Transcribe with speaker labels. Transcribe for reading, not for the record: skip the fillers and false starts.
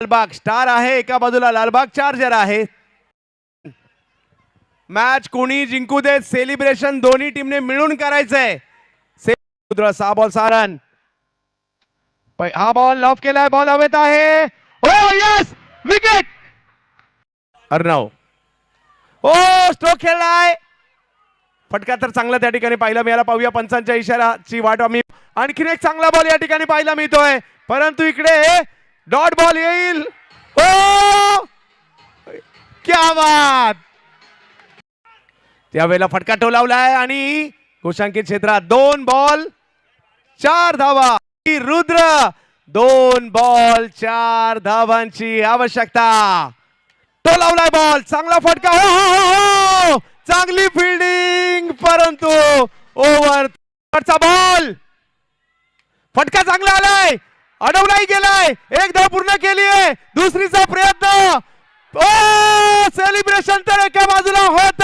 Speaker 1: Lalbaug star आहे, एका बाजूला लालबाग चार्जर आहे. मॅच कोणी जिंकू देत, सेलिब्रेशन दोन्ही टीमने मिळून करायचंय. 6 बॉल 6 रन.
Speaker 2: हा बॉल लॉफ केलाय, बॉल हवेत आहे. हो यस, विकेट.
Speaker 1: अर्णव ओ स्ट्रोक खेळलाय. फटका तर चांगला त्या ठिकाणी पाहायला मिळाला. पाहूया पंचांच्या इशाराची वाट आम्ही. आणखीन एक चांगला बॉल या ठिकाणी पाहायला मिळतोय, परंतु इकडे डॉट बॉल येईल. ओ क्या बात. त्यावेळेला फटका टोलावलाय आणि घोषांकित क्षेत्रात 2 बॉल 4 धावा. रुद्र 2 बॉल 4 धावांची आवश्यकता. टोलावलाय बॉल, चांगला फटका. हो चांगली फिल्डिंग, परंतु ओव्हरचा बॉल. फटका चांगला आलाय, अडवलाही गेलाय. एक धाव पूर्ण केली आहे, दुसरीचा प्रयत्न. ओ सेलिब्रेशन तर एका बाजूला होत